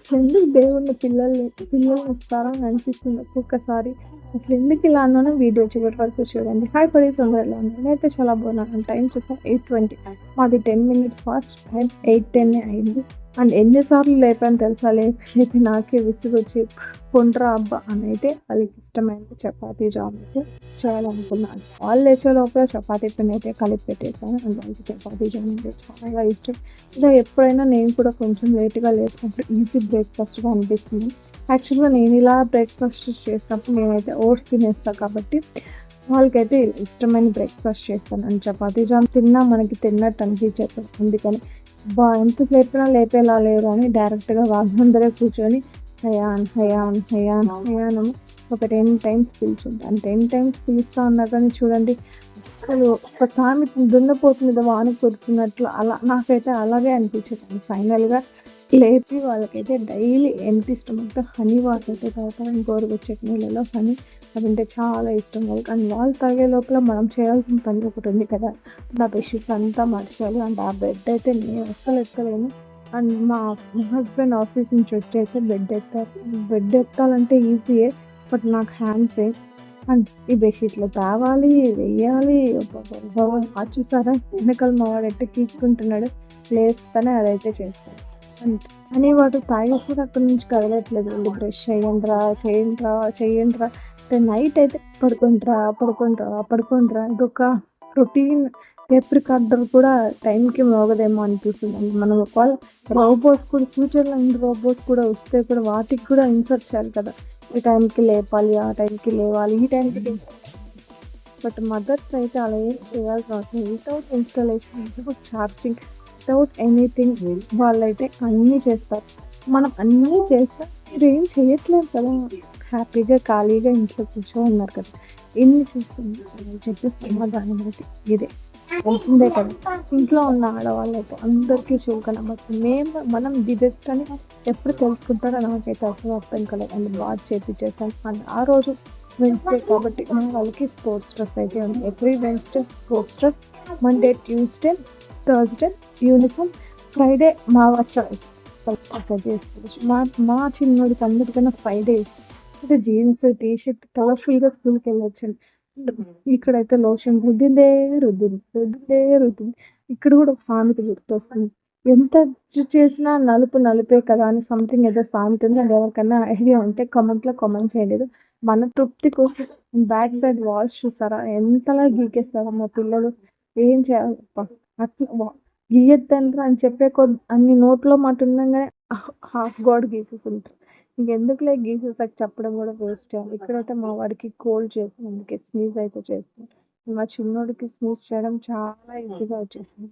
అసలెందుకు దేవుడిని పిల్లల్ని ఇస్తారా అని అనిపిస్తుంది ఒక్కొక్కసారి. అసలెందుకు ఇలా అన్నానో వీడియో చివరి వరకు చూడండి. హాయ్ పడీస్ అందరూ ఎలా ఉన్నారు? నేనైతే చాలా బాగున్నాను. టైం చూసాను 8:20. మాది 10 మినిట్స్ ఫాస్ట్ టైం 8:10 అయింది. అండ్ ఎన్ని సార్లు లేపాను తెలుసా? లేపి నాకే విసుగొచ్చి పొండ్రా అబ్బా అని అయితే వాళ్ళకి ఇష్టమైనది చపాతీ జామ్ అయితే చేయాలనుకున్నాను. వాళ్ళు లేచే లోపల చపాతీ పిండి అయితే కలిపి పెట్టేసాను. అండ్ వాళ్ళకి చపాతీ జామ్ అంటే చాలా ఇష్టం. ఇలా ఎప్పుడైనా నేను కూడా కొంచెం లేట్‌గా లేచినప్పుడు ఈజీ బ్రేక్‌ఫాస్ట్‌గా అనిపిస్తుంది. యాక్చువల్‌గా నేను ఇలా బ్రేక్‌ఫాస్ట్ చేసినప్పుడు నేనైతే ఓట్స్ తినేస్తా కాబట్టి వాళ్ళకైతే ఇష్టమైన బ్రేక్‌ఫాస్ట్ చేస్తాను. అండ్ చపాతీ జామ్ తిన్నా మనకి తిన్నట్టు అనిపించదు. అందుకని ఎంతసేపునా లేపేలా లేరు అని డైరెక్ట్‌గా వాళ్ళ ముందరే కూర్చొని హయాన్, హయాన్, హయాన్, హయాన్ అని ఒక 10 టైమ్స్ పిలిచుంటాను. 10 టైమ్స్ పిలుస్తా ఉన్నా కానీ చూడండి అస్సలు ఒక సామెత దున్నపోతు మీద వాన కురిసినట్లు అలా నాకైతే అలాగే అనిపించేది. ఫైనల్‌గా లేపి వాళ్ళకైతే డైలీ ఎంత ఇష్టమంటే హనీ వాటర్ అయితే తాగుతారు. గోరువెచ్చటి నీళ్ళలో హనీ అదంటే చాలా ఇష్టం వాళ్ళకి. అండ్ వాళ్ళు తాగే లోపల మనం చేయాల్సిన పని ఒకటి ఉంది కదా! నా బెడ్‌షీట్స్ అంతా మార్చాలి. అండ్ ఆ బెడ్ అయితే నేను అస్సలు ఎక్కలేను. అండ్ మా హస్బెండ్ ఆఫీస్ నుంచి వచ్చి అయితే బెడ్ ఎత్తారు. బెడ్ ఎత్తాలంటే ఈజీయే. బట్ నాకు హ్యాండ్ పెయిన్. అండ్ ఈ బెడ్‌షీట్లు తేవాలి, వెయ్యాలి. అబ్బబ్బబ్బా! అది చూసారా వెనకాల మా వాడు ఎట్ట గీక్కుంటున్నాడు. లేస్తేనే అదైతే చేస్తాను. అని వాడు తాగేసి కూడా అక్కడి నుంచి కదలట్లేదు. "వెళ్ళి బ్రష్ చేయండిరా, చేయండిరా, చేయండిరా" అంటే నైట్ అయితే పడుకోండిరా, పడుకోండిరా, పడుకోండిరా ఇదొక రొటీన్ టేప్ రికార్డర్ కూడా టైంకి మోగదేమో అనిపిస్తుందండి. మనం ఒకవేళ రోబోస్ కూడా ఫ్యూచర్‌లో ఇన్ని రోబోస్ కూడా వస్తే కూడా వాటికి కూడా ఇన్సర్ట్ చేయాలి కదా! ఈ టైంకి లేపాలి, ఆ టైంకి లేవాలి, ఈ టైంకి బట్ మదర్స్ అయితే అలా ఏం చేయాల్సిన అవసరం లేదు. Without installation, without charging, without anything వాళ్ళైతే అన్నీ చేస్తారు. మనం అన్నీ చేస్తే మీరేం చేయట్లేదు కదా! హ్యాపీగా ఖాళీగా ఇంట్లో కూర్చొని ఉన్నారు కదా! ఎన్ని చేస్తుంది అని చెప్పి సమాధానం అయితే ఇదే. తెలిసిందే కదా! ఇంట్లో ఉన్న ఆడవాళ్ళైతే అందరికీ చులకన. బట్ మనం ది బెస్ట్ అని ఎప్పుడు తెలుసుకుంటారో నాకైతే అసలు అర్థం కాలేదు. అండ్ బాగా చేపిచ్చేసాను. అండ్ ఆ రోజు వెన్స్‌డే కాబట్టి వాళ్ళకి స్పోర్ట్స్ డ్రెస్ అయితే ఉంది. Every Wednesday sports dress, Monday, Tuesday, Thursday uniform, Friday మా చాయిస్ డ్రెస్ అయితే వేసుకోవచ్చు. మా చిన్నోడికి అందరికన్నా ఫ్రైడే ఇష్టం. అంటే జీన్స్, టీ షర్ట్ కలర్‌ఫుల్‌గా స్కూల్‌కి వెళ్ళొచ్చండి. ఇక్కడైతే లోషన్ రుద్దిందే రుద్దింది, రుద్దిందే రుద్దింది. ఇక్కడ కూడా ఒక సామెత గుర్తొస్తుంది. ఎంత చేసినా నలుపు నలుపే కదా అని సంథింగ్ ఏదో సామెత ఉంది. అది ఎవరికన్నా ఐడియా ఉంటే కామెంట్ చేయండి. మన తృప్తి కోసం బ్యాక్ సైడ్ వాల్స్ చూసారా ఎంతలా గీకేస్తారో మా పిల్లలు. ఏం చేయాలబ్బా! అట్లా గీయొద్దండ్రా అని చెప్పే అన్ని నోట్లో మాట ఉండంగానే హాఫ్ గోడ గీసేసుంటారు. ఇంకెందుకులే గీసేసాక చెప్పడం కూడా వేస్టే. ఇక్కడైతే మా వాడికి కోల్డ్ చేసింది. అందుకే స్నీజ్ అయితే చేస్తుంది. మా చిన్నోడికి స్నీజ్ చేయడం చాలా ఈజీగా వచ్చేసింది.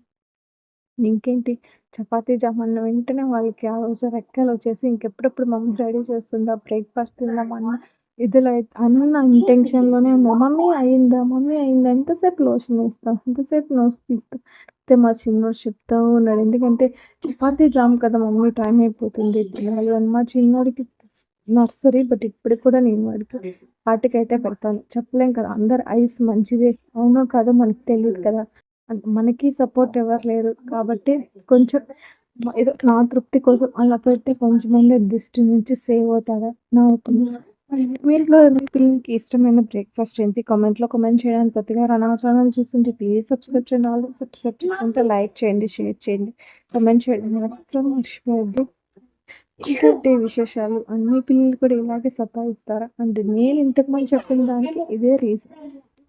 ఇంకేంటి చపాతీ జామ్ అన్న వెంటనే వాళ్ళకి ఆ రోజు రెక్కలొచ్చేసి ఇంకెప్పుడెప్పుడు మమ్మీ రెడీ చేస్తుందా బ్రేక్‌ఫాస్ట్ తిందామన్న ఇదిలో అన్న ఇంటెన్షన్‌లోనే ఉన్నా. మమ్మీ అయిందా? మమ్మీ అయిందా? ఎంతసేపు లోషన్ ఏస్తావు? ఎంతసేపు నోస్ తీస్తావు? అయితే మా చిన్నోడు చెప్తా ఉన్నాడు. ఎందుకంటే చపాతీ జామ్ కదా మమ్మీ టైం అయిపోతుంది తినాలి అని. మా చిన్నోడికి నర్సరీ బట్ ఇప్పటికి కూడా నేను వాటికైతే పెడతాను. చెప్పలేం కదా! అందరి ఐస్ మంచిదే అవునో కాదో మనకు తెలీదు కదా! మనకి సపోర్ట్ ఎవరు లేరు కాబట్టి కొంచెం ఏదో నా తృప్తి కోసం అలా పెడితే కొంచెమైనా దిష్టి నుంచి సేవ్ అవుతారా నా ఒపీనియన్. మీ ఇంట్లో మీ పిల్లలకి ఇష్టమైన బ్రేక్‌ఫాస్ట్ ఏంటి? కామెంట్‌లో కామెంట్ చేయడానికి కొత్తగా నా ఛానల్ చూస్తుంటే ప్లీజ్ సబ్స్క్రైబ్ చేయండి. ఆల్రెడీ సబ్స్క్రైబ్ చేసుకుంటే లైక్ చేయండి, షేర్ చేయండి, కామెంట్ చేయడం మాత్రం మర్చిపోవద్దు. ఇంకేంటి విశేషాలు? అన్ని పిల్లలు కూడా ఇలాగే సతాయిస్తారా? అండ్ నేను ఇంతకుముందు చెప్పిన దానికి ఇదే రీజన్.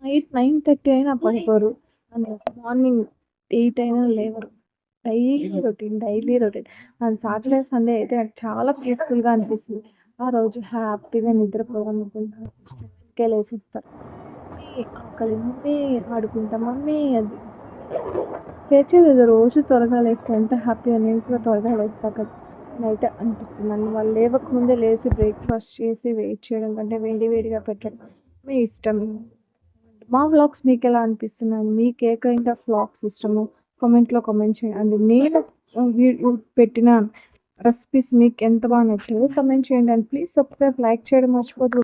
నైట్ 9:30 అయినా పడుకోరు. అండ్ మార్నింగ్ 8 అయినా లేవరు. Daily routine. And Saturday, Sunday అయితే నాకు చాలా పీస్‌ఫుల్‌గా అనిపిస్తుంది. ఆ రోజు హ్యాపీగా నిద్రపోవాలనుకుంటాను. 7కే లేసేస్తారు. మమ్మీ ఆకలి మమ్మీ, ఆడుకుంటా మమ్మీ అది. లేచేదేదో రోజు త్వరగా లేస్తే ఎంత హ్యాపీగా నేను కూడా త్వరగా లేస్తా కదా! నైట్ అనిపిస్తుంది. అండ్ వాళ్ళు లేవకముందే లేసి బ్రేక్‌ఫాస్ట్ చేసి వెయిట్ చేయడం కంటే వేడి వేడిగా పెట్టడం మీ ఇష్టం. మా వ్లాగ్స్ మీకెలా అనిపిస్తున్నాయి? మీకు ఏ కైండ్ ఆఫ్ వ్లాగ్స్ ఇష్టమో కామెంట్‌లో కామెంట్ చేయండి. అండ్ నేను పెట్టిన రెసిపీస్ మీకు ఎంత బాగా నచ్చాయో కామెంట్ చేయండి. అండ్ ప్లీజ్ సబ్స్క్రైబ్, లైక్ చేయడం మర్చిపోవద్దు.